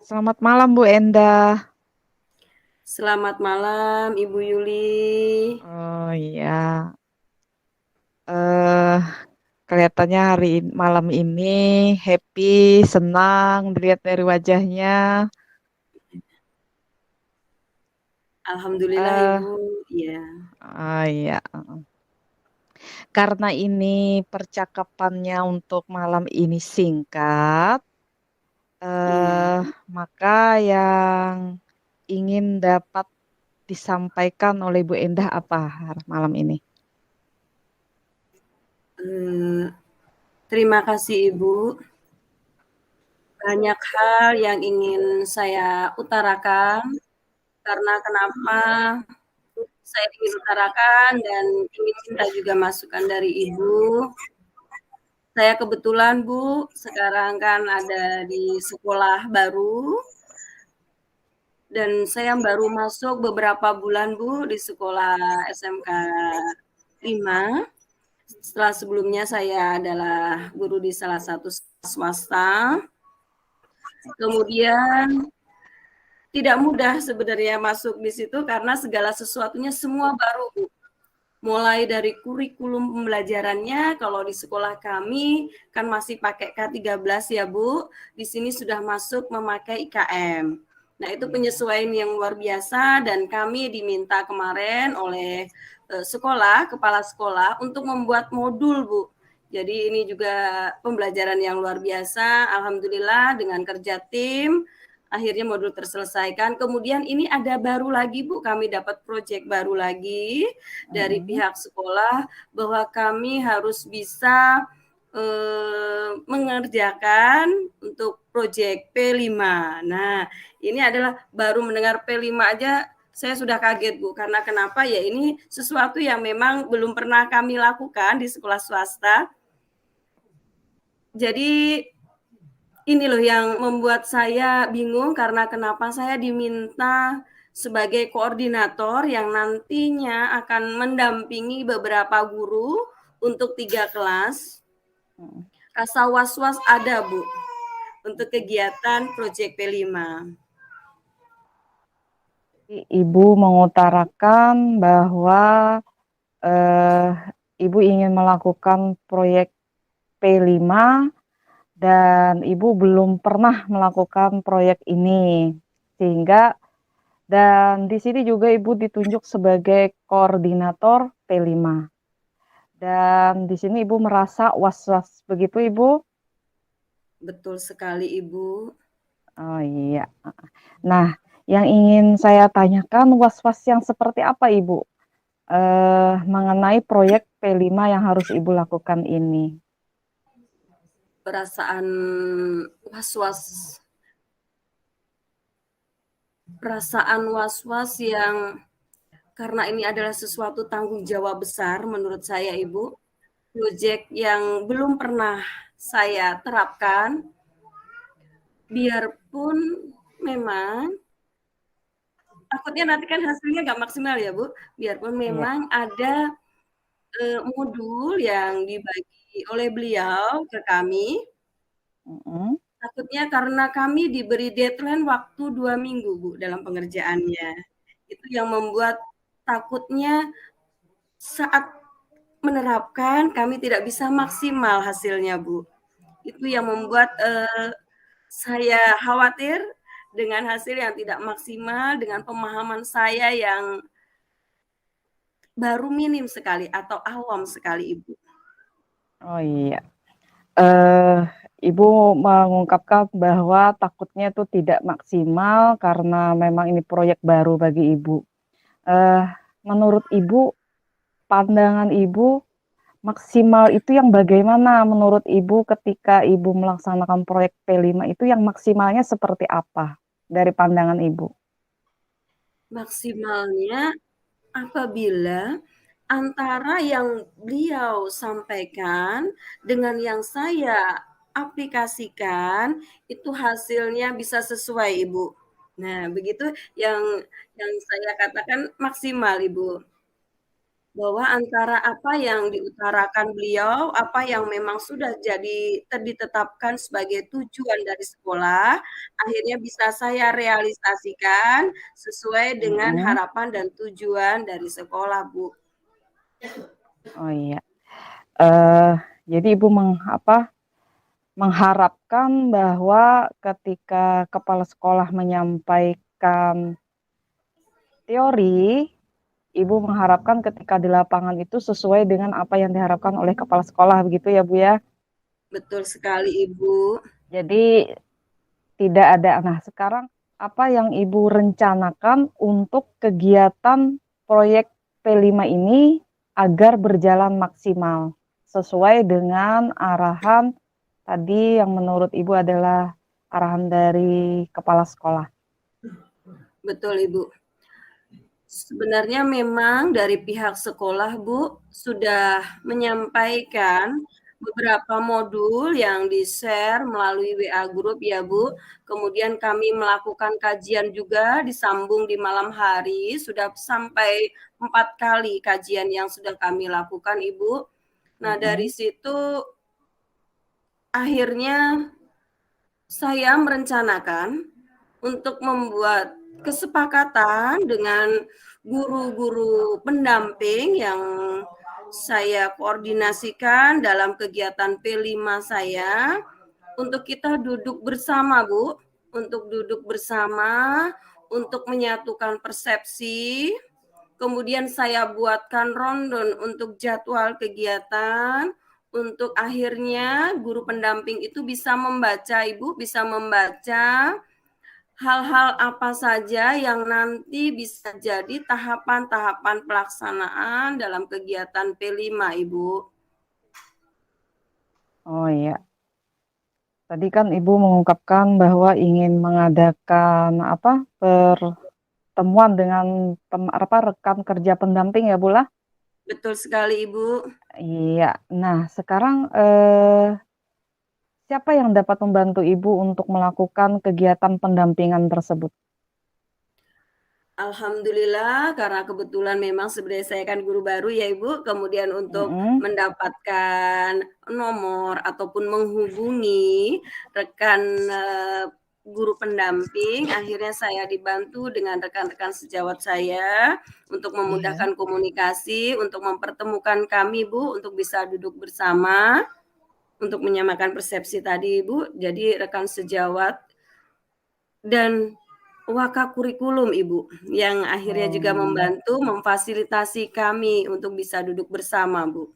Selamat malam Bu Endah. Selamat malam Ibu Yuli. Oh iya, eh kelihatannya malam ini happy, senang dilihat dari wajahnya. Alhamdulillah Eh, Ibu. Ya, oh iya, karena ini percakapannya untuk malam ini singkat, iya. eh maka yang ingin dapat disampaikan oleh Bu Endah apa malam ini? Eh, Terima kasih Ibu. Banyak hal yang ingin saya utarakan karena kenapa saya ingin utarakan dan ingin minta juga masukan dari Ibu. Saya kebetulan Bu, sekarang kan ada di sekolah baru dan saya baru masuk beberapa bulan Bu di sekolah SMK 5. Setelah sebelumnya saya adalah guru di salah satu swasta. Kemudian tidak mudah sebenarnya masuk di situ karena segala sesuatunya semua baru. Mulai dari kurikulum pembelajarannya, kalau di sekolah kami kan masih pakai K13 ya Bu, di sini sudah masuk memakai IKM. Nah itu penyesuaian yang luar biasa dan kami diminta kemarin oleh sekolah, kepala sekolah untuk membuat modul Bu. Jadi ini juga pembelajaran yang luar biasa, alhamdulillah dengan kerja tim, akhirnya modul terselesaikan. Kemudian ini ada baru lagi Bu, kami dapat proyek baru lagi dari Mm-mm. pihak sekolah bahwa kami harus bisa mengerjakan untuk proyek P5. Nah, ini adalah baru mendengar P5 aja saya sudah kaget Bu, karena kenapa ya ini sesuatu yang memang belum pernah kami lakukan di sekolah swasta. Jadi ini loh yang membuat saya bingung karena kenapa saya diminta sebagai koordinator yang nantinya akan mendampingi beberapa guru untuk 3 kelas. Rasa was-was ada Bu untuk kegiatan Project P5. Ibu mengutarakan bahwa eh, Ibu ingin melakukan proyek P5 dan Ibu belum pernah melakukan proyek ini. Sehingga dan di sini juga Ibu ditunjuk sebagai koordinator P5. Dan di sini Ibu merasa was-was begitu Ibu? Betul sekali Ibu. Oh iya. Nah, yang ingin saya tanyakan was-was yang seperti apa Ibu mengenai proyek P5 yang harus Ibu lakukan ini? Perasaan was-was, perasaan was-was yang karena ini adalah sesuatu tanggung jawab besar menurut saya Ibu. Proyek yang belum pernah saya terapkan, biarpun memang takutnya nanti kan hasilnya nggak maksimal ya Bu, biarpun Iya. memang ada modul yang dibagi oleh beliau ke kami, Mm-mm. takutnya karena kami diberi deadline waktu 2 minggu Bu dalam pengerjaannya. Itu yang membuat takutnya saat menerapkan kami tidak bisa maksimal hasilnya Bu. Itu yang membuat saya khawatir dengan hasil yang tidak maksimal, dengan pemahaman saya yang baru minim sekali atau awam sekali Ibu. Oh iya. Eh, Ibu mengungkapkan bahwa takutnya itu tidak maksimal karena memang ini proyek baru bagi Ibu. Eh, Menurut Ibu, pandangan Ibu maksimal itu yang bagaimana menurut Ibu ketika Ibu melaksanakan proyek P5 itu yang maksimalnya seperti apa dari pandangan Ibu? Maksimalnya apabila antara yang beliau sampaikan dengan yang saya aplikasikan itu hasilnya bisa sesuai Ibu. Nah, begitu yang saya katakan maksimal Ibu. bahwa antara apa yang diutarakan beliau, apa yang memang sudah ditetapkan sebagai tujuan dari sekolah, akhirnya bisa saya realisasikan sesuai dengan Mhm. harapan dan tujuan dari sekolah, Bu. Oh iya, eee, jadi Ibu mengharapkan bahwa ketika kepala sekolah menyampaikan teori, Ibu mengharapkan ketika di lapangan itu sesuai dengan apa yang diharapkan oleh kepala sekolah begitu ya, Bu, ya? Betul sekali, Ibu. Jadi tidak ada. Nah, sekarang apa yang Ibu rencanakan untuk kegiatan proyek P5 ini agar berjalan maksimal, sesuai dengan arahan tadi yang menurut Ibu adalah arahan dari kepala sekolah? Betul, Ibu. Sebenarnya memang dari pihak sekolah, Bu, sudah menyampaikan beberapa modul yang di-share melalui WA Group ya, Bu. Kemudian kami melakukan kajian juga disambung di malam hari, sudah sampai 4 kali kajian yang sudah kami lakukan, Ibu. Nah, dari Mhm. situ akhirnya saya merencanakan untuk membuat kesepakatan dengan guru-guru pendamping yang saya koordinasikan dalam kegiatan P5 saya, untuk kita duduk bersama, Bu, untuk duduk bersama, untuk menyatukan persepsi, kemudian saya buatkan rundown untuk jadwal kegiatan, untuk akhirnya guru pendamping itu bisa membaca, Ibu, bisa membaca hal-hal apa saja yang nanti bisa jadi tahapan-tahapan pelaksanaan dalam kegiatan P5, Ibu. Oh iya, tadi kan Ibu mengungkapkan bahwa ingin mengadakan pertemuan dengan rekan kerja pendamping ya, Bu, lah? Betul sekali, Ibu. Iya. Nah, sekarang, siapa yang dapat membantu Ibu untuk melakukan kegiatan pendampingan tersebut? Alhamdulillah karena kebetulan memang sebenarnya saya kan guru baru ya Ibu, kemudian untuk Mhm. mendapatkan nomor ataupun menghubungi rekan, guru pendamping, akhirnya saya dibantu dengan rekan-rekan sejawat saya untuk Iya. memudahkan komunikasi, untuk mempertemukan kami Bu, untuk bisa duduk bersama, untuk menyamakan persepsi tadi Ibu. Jadi rekan sejawat dan Wakakurikulum, Ibu, yang akhirnya juga Oh. membantu memfasilitasi kami untuk bisa duduk bersama, Bu.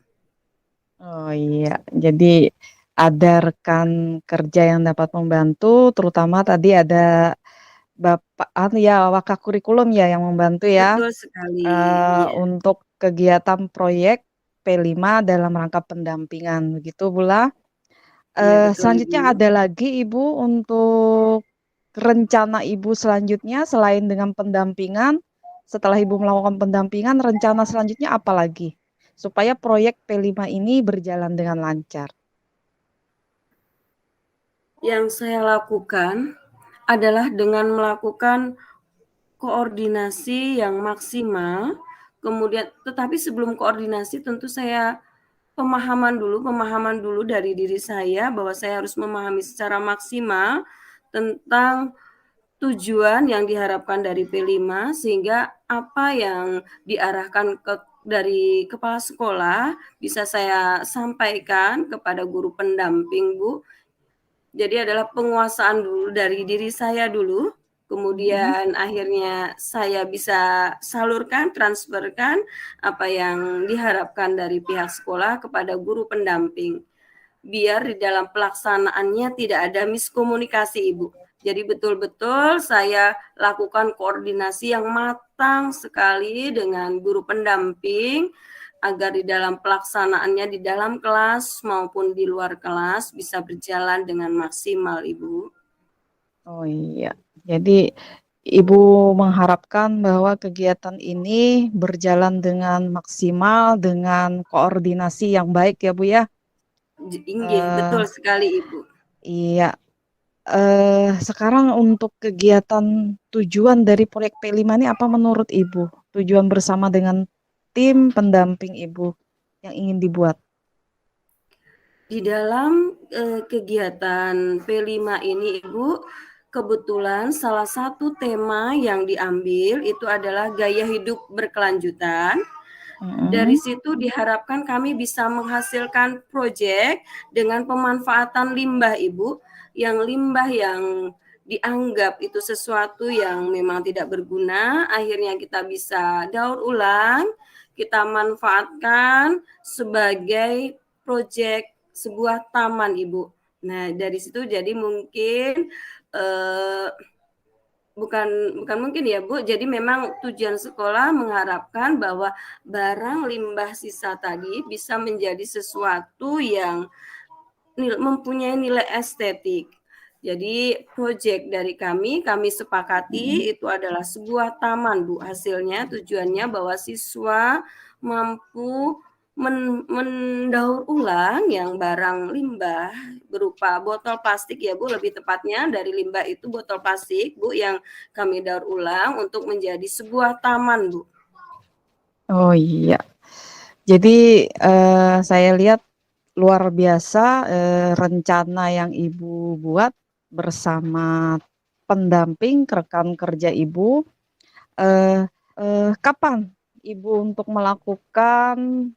Oh iya, jadi ada rekan kerja yang dapat membantu, terutama tadi ada Bapak ya, Wakakurikulum ya yang membantu ya, Betul sekali, iya. untuk kegiatan proyek P5 dalam rangka pendampingan begitu, Bula? Iya betul, Ibu. Selanjutnya ada lagi Ibu untuk rencana Ibu selanjutnya selain dengan pendampingan, setelah Ibu melakukan pendampingan, rencana selanjutnya apa lagi? Supaya proyek P5 ini berjalan dengan lancar. Yang saya lakukan adalah dengan melakukan koordinasi yang maksimal, kemudian tetapi sebelum koordinasi tentu saya pemahaman dulu dari diri saya bahwa saya harus memahami secara maksimal tentang tujuan yang diharapkan dari P5 sehingga apa yang diarahkan dari kepala sekolah bisa saya sampaikan kepada guru pendamping, Bu. Jadi adalah penguasaan dulu dari diri saya dulu, Mhm. kemudian akhirnya saya bisa salurkan, transferkan apa yang diharapkan dari pihak sekolah kepada guru pendamping. Biar di dalam pelaksanaannya tidak ada miskomunikasi, Ibu. Jadi betul-betul saya lakukan koordinasi yang matang sekali dengan guru pendamping, agar di dalam pelaksanaannya di dalam kelas maupun di luar kelas bisa berjalan dengan maksimal, Ibu. Oh iya, jadi Ibu mengharapkan bahwa kegiatan ini berjalan dengan maksimal, dengan koordinasi yang baik ya, Bu, ya? Inggih, Eee, betul sekali, Ibu. iya, sekarang untuk kegiatan tujuan dari proyek P5 ini apa menurut Ibu? Tujuan bersama dengan tim pendamping Ibu yang ingin dibuat? Di dalam kegiatan P5 ini, Ibu, kebetulan salah satu tema yang diambil itu adalah gaya hidup berkelanjutan. Dari situ diharapkan kami bisa menghasilkan proyek dengan pemanfaatan limbah, Ibu, yang limbah yang dianggap itu sesuatu yang memang tidak berguna, akhirnya kita bisa daur ulang, kita manfaatkan sebagai proyek sebuah taman, Ibu. Nah, dari situ jadi mungkin bukan mungkin ya, Bu. Jadi memang tujuan sekolah mengharapkan bahwa barang limbah sisa tadi bisa menjadi sesuatu yang mempunyai nilai estetik. Jadi proyek dari kami sepakati itu adalah sebuah taman, Bu. Hasilnya tujuannya bahwa siswa mampu mendaur ulang yang barang limbah berupa botol plastik ya, Bu, lebih tepatnya dari limbah itu botol plastik, Bu, yang kami daur ulang untuk menjadi sebuah taman, Bu. Oh iya. Jadi saya lihat luar biasa rencana yang Ibu buat bersama pendamping rekan kerja Ibu. Kapan Ibu untuk melakukan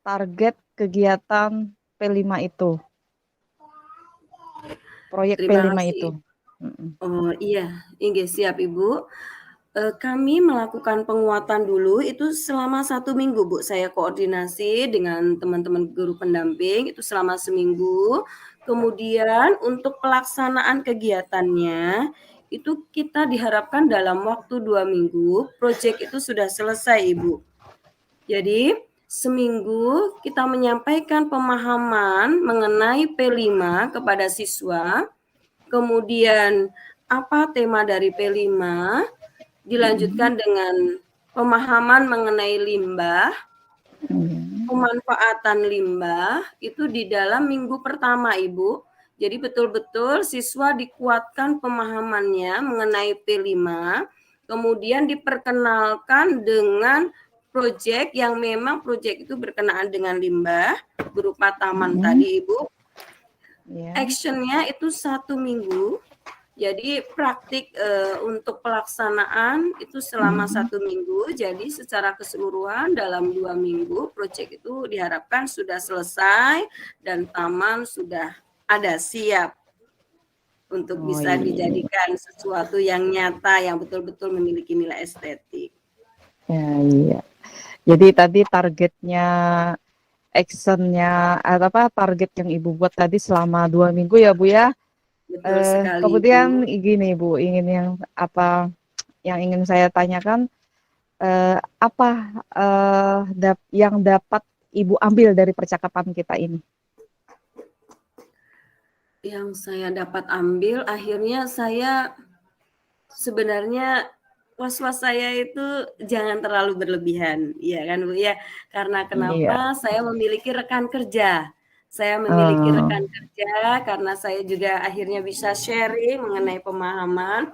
target kegiatan P5 itu? Proyek Terima P5 kasih. itu. Oh iya, inggih siap Ibu. Kami melakukan penguatan dulu itu selama 1 minggu, Bu. Saya koordinasi dengan teman-teman guru pendamping itu selama seminggu. Kemudian untuk pelaksanaan kegiatannya itu kita diharapkan dalam waktu 2 minggu proyek itu sudah selesai, Ibu. Jadi seminggu kita menyampaikan pemahaman mengenai P5 kepada siswa. Kemudian apa tema dari P5, dilanjutkan dengan pemahaman mengenai limbah, pemanfaatan limbah, itu di dalam minggu pertama, Ibu. Jadi betul-betul siswa dikuatkan pemahamannya mengenai P5, kemudian diperkenalkan dengan proyek yang memang proyek itu berkenaan dengan limbah, berupa taman tadi, Ibu. Action-nya itu 1 minggu. Jadi praktik untuk pelaksanaan itu selama 1 minggu. Jadi secara keseluruhan dalam 2 minggu proyek itu diharapkan sudah selesai dan taman sudah ada siap untuk bisa dijadikan sesuatu yang nyata yang betul-betul memiliki nilai estetik. Ya, iya. Jadi tadi targetnya, actionnya, target yang Ibu buat tadi selama 2 minggu ya, Bu ya. Betul sekali, Kemudian Bu. gini, Bu, yang ingin saya tanyakan, apa yang dapat Ibu ambil dari percakapan kita ini? Yang saya dapat ambil, akhirnya saya sebenarnya was-was saya itu jangan terlalu berlebihan, ya kan, Bu, ya. Karena Iya. kenapa? Saya memiliki rekan kerja. Saya memiliki rekan kerja karena saya juga akhirnya bisa sharing mengenai pemahaman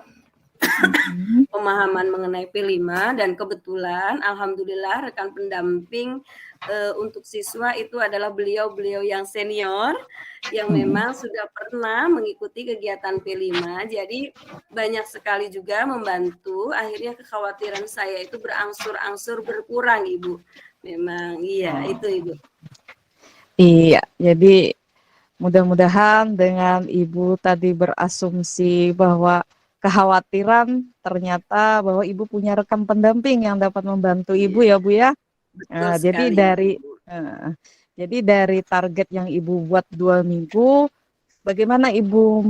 mengenai P5 dan kebetulan alhamdulillah rekan pendamping untuk siswa itu adalah beliau-beliau yang senior yang memang sudah pernah mengikuti kegiatan P5. Jadi banyak sekali juga membantu, akhirnya kekhawatiran saya itu berangsur-angsur berkurang, Ibu. Memang iya, itu Ibu. Iya, jadi mudah-mudahan dengan Ibu tadi berasumsi bahwa kekhawatiran, ternyata bahwa Ibu punya rekan pendamping yang dapat membantu Ibu ya, Bu ya. Betul Jadi sekali, dari target yang Ibu buat 2 minggu, bagaimana Ibu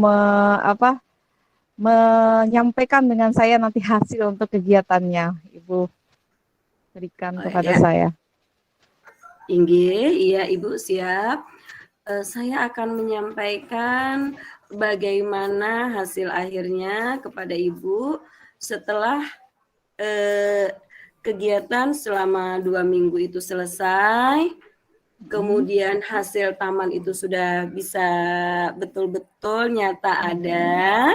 menyampaikan dengan saya nanti hasil untuk kegiatannya, Ibu berikan kepada saya. Inggih, iya Ibu, siap. Saya akan menyampaikan bagaimana hasil akhirnya kepada Ibu setelah kegiatan selama 2 minggu itu selesai, kemudian hasil taman itu sudah bisa betul-betul nyata ada.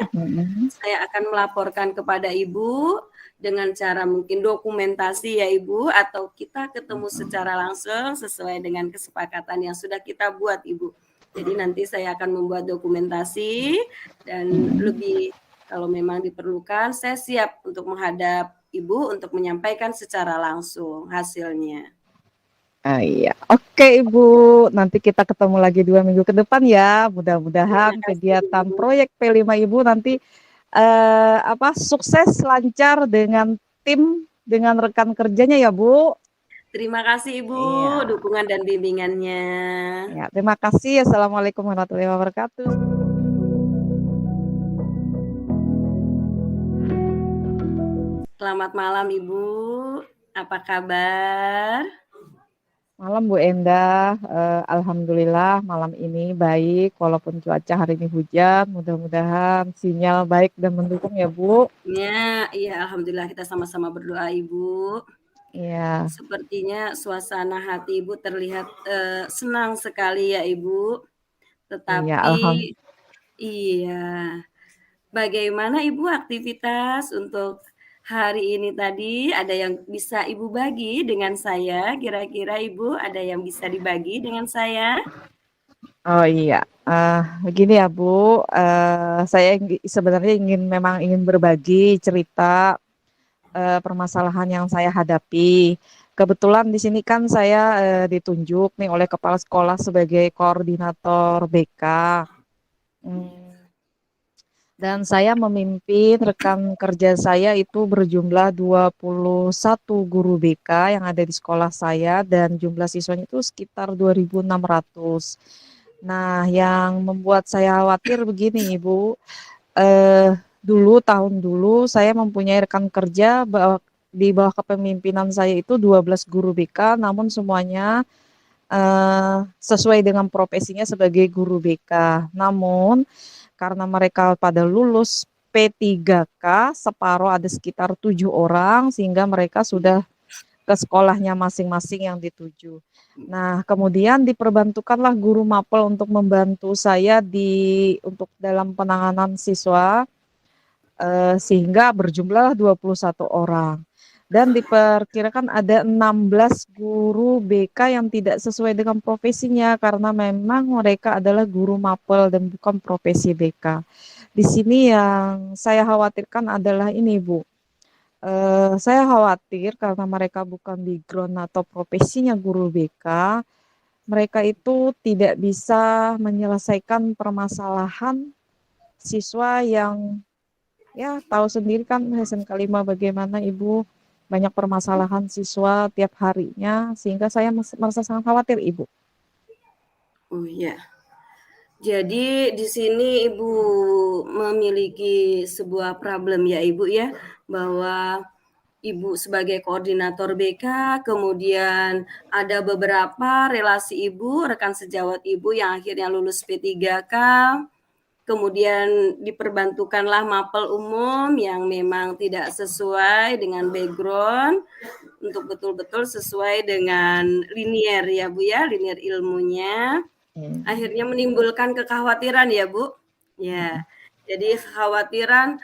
Saya akan melaporkan kepada Ibu dengan cara mungkin dokumentasi ya Ibu, atau kita ketemu secara langsung sesuai dengan kesepakatan yang sudah kita buat Ibu. Jadi nanti saya akan membuat dokumentasi dan lebih kalau memang diperlukan saya siap untuk menghadap Ibu untuk menyampaikan secara langsung hasilnya. Iya, oke Ibu. Nanti kita ketemu lagi 2 minggu ke depan ya. Terima Mudah-mudahan kasih kegiatan Ibu. proyek P5 Ibu nanti sukses lancar dengan tim, dengan rekan kerjanya ya Bu. Terima kasih Ibu Iya. dukungan dan bimbingannya. Ya, terima kasih. Assalamualaikum warahmatullahi wabarakatuh. Selamat malam Ibu. Apa kabar? Malam Bu Endah, alhamdulillah malam ini baik walaupun cuaca hari ini hujan, mudah-mudahan sinyal baik dan mendukung ya Bu. Ya, iya alhamdulillah kita sama-sama berdoa Ibu. Iya, Sepertinya suasana hati Ibu terlihat senang sekali ya Ibu. iya Tetapi alhamdulillah. iya, bagaimana Ibu aktivitas untuk hari ini tadi? Ada yang bisa Ibu bagi dengan saya? Kira-kira Ibu ada yang bisa dibagi dengan saya? Oh iya, begini ya Bu, saya sebenarnya memang ingin berbagi cerita permasalahan yang saya hadapi. Kebetulan di sini kan saya ditunjuk nih oleh kepala sekolah sebagai koordinator BK. Hmm, Dan saya memimpin rekan kerja saya itu berjumlah 21 guru BK yang ada di sekolah saya dan jumlah siswanya itu sekitar 2.600. Nah, yang membuat saya khawatir begini, Ibu. Tahun dulu saya mempunyai rekan kerja di bawah kepemimpinan saya itu 12 guru BK, namun semuanya sesuai dengan profesinya sebagai guru BK. Namun karena mereka pada lulus P3K, separuh ada sekitar 7 orang, sehingga mereka sudah ke sekolahnya masing-masing yang dituju. Nah, kemudian diperbantukanlah guru mapel untuk membantu saya untuk dalam penanganan siswa, sehingga berjumlah 21 orang. Dan diperkirakan ada 16 guru BK yang tidak sesuai dengan profesinya karena memang mereka adalah guru mapel dan bukan profesi BK. Di sini yang saya khawatirkan adalah ini, Bu. Saya khawatir karena mereka bukan background atau profesinya guru BK, mereka itu tidak bisa menyelesaikan permasalahan siswa yang ya tahu sendiri kan SMK 5 bagaimana Ibu, banyak permasalahan siswa tiap harinya sehingga saya merasa sangat khawatir Ibu. Oh iya. Jadi di sini Ibu memiliki sebuah problem ya Ibu ya, bahwa Ibu sebagai koordinator BK, kemudian ada beberapa relasi Ibu, rekan sejawat Ibu yang akhirnya lulus P3K, kemudian diperbantukanlah mapel umum yang memang tidak sesuai dengan background, untuk betul-betul sesuai dengan linier ya Bu ya, linier ilmunya. Akhirnya menimbulkan kekhawatiran ya Bu. Ya, jadi kekhawatiran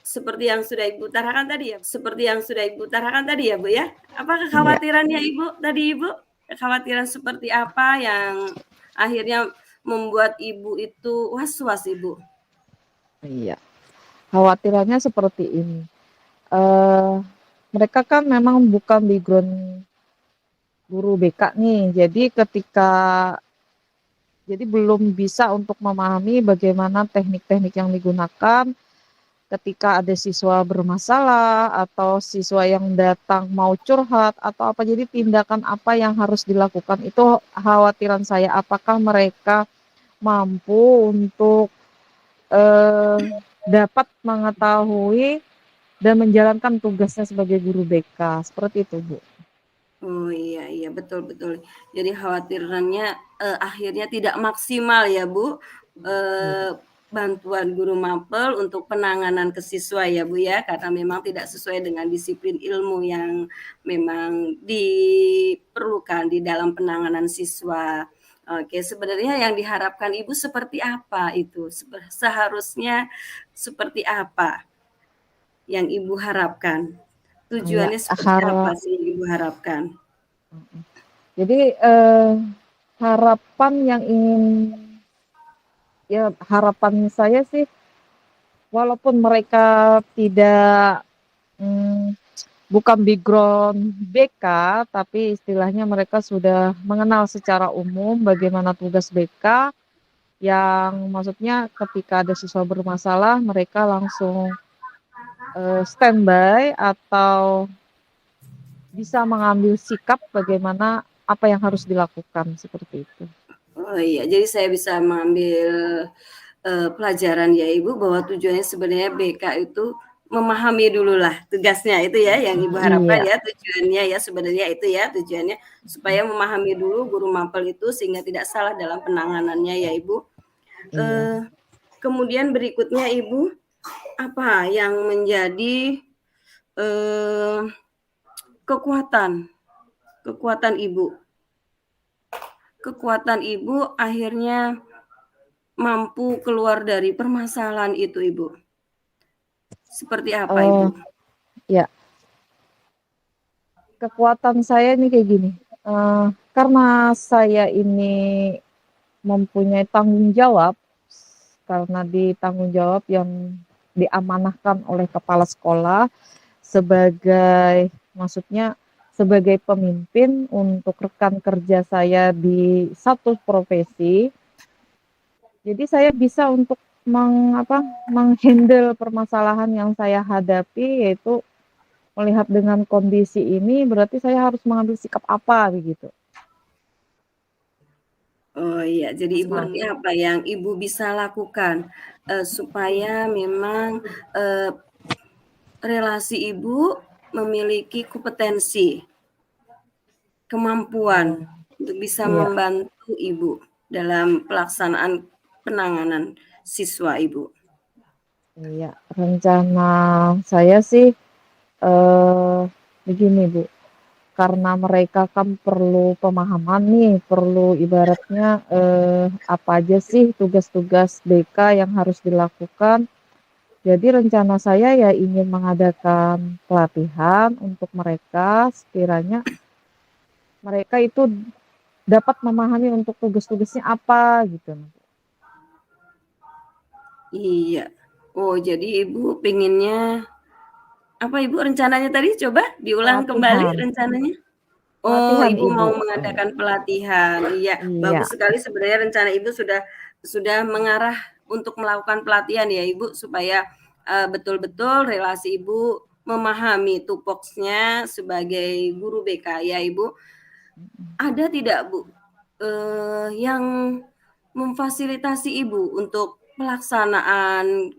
seperti yang sudah Ibu utarakan tadi ya, seperti yang sudah Ibu utarakan tadi ya Bu ya. Apa Iya, kekhawatirannya Ibu tadi Ibu? Kekhawatiran seperti apa yang akhirnya membuat Ibu itu was-was Ibu? iya. Khawatirannya seperti ini. Eh, Mereka kan memang bukan background guru BK nih. Jadi belum bisa untuk memahami bagaimana teknik-teknik yang digunakan ketika ada siswa bermasalah atau siswa yang datang mau curhat atau apa. Jadi tindakan apa yang harus dilakukan itu khawatiran saya. Apakah mereka mampu untuk eh, dapat mengetahui dan menjalankan tugasnya sebagai guru BK. Seperti itu, Bu. Oh iya iya betul betul. Jadi khawatirannya akhirnya tidak maksimal ya Bu, bantuan guru mapel untuk penanganan ke siswa ya Bu ya, karena memang tidak sesuai dengan disiplin ilmu yang memang diperlukan di dalam penanganan siswa. Oke, sebenarnya yang diharapkan Ibu seperti apa itu? Seharusnya seperti apa? yang Ibu harapkan? Ya, Tujuannya seperti apa sih yang Ibu harapkan? Jadi harapan yang ingin harapan saya sih, walaupun mereka tidak bukan background BK, tapi istilahnya mereka sudah mengenal secara umum bagaimana tugas BK, yang maksudnya ketika ada siswa bermasalah mereka langsung standby atau bisa mengambil sikap bagaimana apa yang harus dilakukan, seperti itu. Oh iya, jadi saya bisa mengambil pelajaran ya Ibu bahwa tujuannya sebenarnya BK itu memahami dululah tugasnya itu ya yang Ibu harapkan Iya. ya, tujuannya ya sebenarnya itu ya tujuannya supaya memahami dulu guru mapel itu sehingga tidak salah dalam penanganannya ya Ibu. Iya. Kemudian berikutnya Ibu, apa yang menjadi kekuatan Ibu akhirnya mampu keluar dari permasalahan itu Ibu? Seperti apa Ibu? Ya, kekuatan saya ini kayak gini, karena saya ini mempunyai tanggung jawab, karena tanggung jawab yang diamanahkan oleh kepala sekolah sebagai, maksudnya sebagai pemimpin untuk rekan kerja saya di satu profesi. Jadi saya bisa untuk menghandle permasalahan yang saya hadapi, yaitu melihat dengan kondisi ini berarti saya harus mengambil sikap apa begitu. Oh iya, jadi Ibu apa yang Ibu bisa lakukan supaya memang relasi Ibu memiliki kompetensi, kemampuan untuk bisa Iya. membantu Ibu dalam pelaksanaan penanganan siswa Ibu? Iya, rencana saya sih begini Bu, karena mereka kan perlu pemahaman nih, perlu ibaratnya apa aja sih tugas-tugas BK yang harus dilakukan. Jadi rencana saya ya ingin mengadakan pelatihan untuk mereka, sekiranya mereka itu dapat memahami untuk tugas-tugasnya apa gitu. Iya. Oh, jadi Ibu pengennya apa Ibu rencananya tadi? Coba diulang kembali Pelatihan. rencananya. Oh, Pelatihan Ibu Ibu. mau mengadakan pelatihan. Iya, Iya. bagus sekali sebenarnya rencana Ibu sudah mengarah untuk melakukan pelatihan ya Ibu supaya betul-betul relasi Ibu memahami tupoksnya sebagai guru BK ya Ibu. Ada tidak Bu yang memfasilitasi Ibu untuk pelaksanaan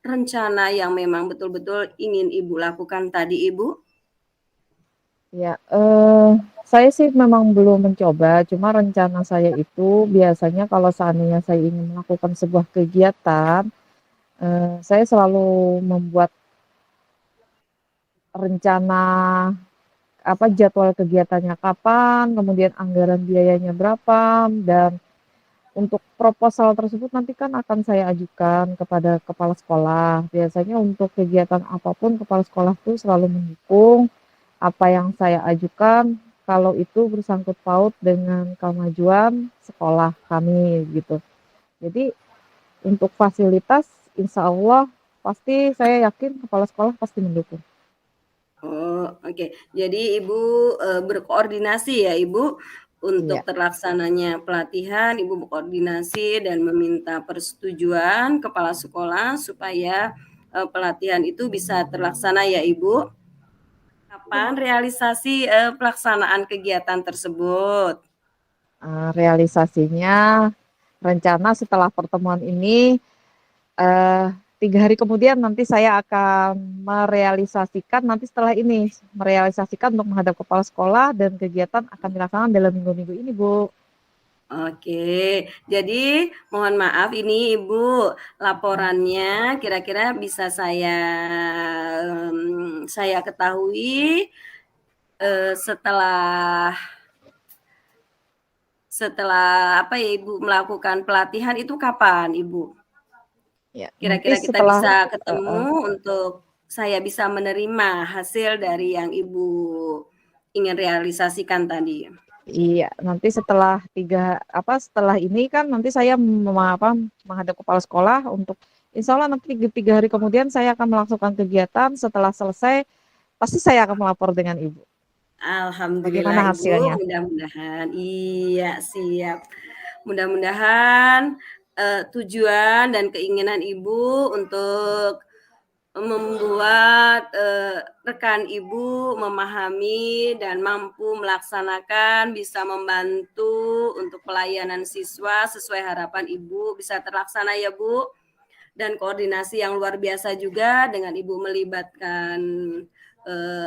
rencana yang memang betul-betul ingin Ibu lakukan tadi Ibu? Ya, saya sih memang belum mencoba, cuma rencana saya itu biasanya kalau seandainya saya ingin melakukan sebuah kegiatan, saya selalu membuat rencana jadwal kegiatannya kapan, kemudian anggaran biayanya berapa, dan untuk proposal tersebut nanti kan akan saya ajukan kepada kepala sekolah. Biasanya untuk kegiatan apapun kepala sekolah itu selalu mendukung apa yang saya ajukan kalau itu bersangkut paut dengan kemajuan sekolah kami gitu. Jadi untuk fasilitas insya Allah pasti saya yakin kepala sekolah pasti mendukung. Oh, oke. Jadi Ibu berkoordinasi ya Ibu untuk Iya. terlaksananya pelatihan, Ibu berkoordinasi dan meminta persetujuan kepala sekolah supaya pelatihan itu bisa terlaksana ya Ibu. Kapan realisasi pelaksanaan kegiatan tersebut? Realisasinya rencana setelah pertemuan ini 3 hari kemudian nanti saya akan merealisasikan untuk menghadap kepala sekolah, dan kegiatan akan dilaksanakan dalam minggu-minggu ini, Bu. Oke, jadi mohon maaf ini Ibu, laporannya kira-kira bisa saya ketahui setelah apa ya Ibu melakukan pelatihan itu kapan Ibu? Ya, nanti Kira-kira kita setelah bisa ketemu untuk saya bisa menerima hasil dari yang Ibu ingin realisasikan tadi. Iya, nanti setelah ini kan nanti saya menghadap kepala sekolah untuk insya Allah nanti 3 hari kemudian saya akan melakukan kegiatan. Setelah selesai, pasti saya akan melapor dengan Ibu. Alhamdulillah Bagaimana Ibu, hasilnya? mudah-mudahan iya siap. Mudah-mudahan, tujuan dan keinginan Ibu untuk membuat, rekan Ibu memahami dan mampu melaksanakan, bisa membantu untuk pelayanan siswa sesuai harapan Ibu bisa terlaksana ya Bu. Dan koordinasi yang luar biasa juga dengan Ibu melibatkan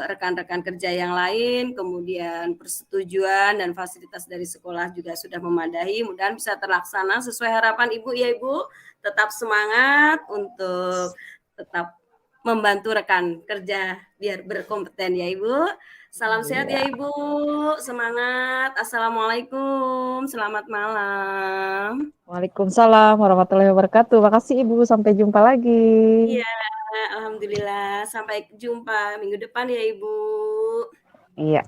rekan-rekan kerja yang lain, kemudian persetujuan dan fasilitas dari sekolah juga sudah memadai, mudah-mudahan bisa terlaksana sesuai harapan Ibu ya Ibu. Tetap semangat untuk tetap membantu rekan kerja biar berkompeten ya Ibu. Salam sehat ya Iya. Ibu, semangat. Assalamualaikum, selamat malam. Waalaikumsalam warahmatullahi wabarakatuh. Makasih Ibu, sampai jumpa lagi. Iya, alhamdulillah. Sampai jumpa minggu depan ya Ibu. Iya.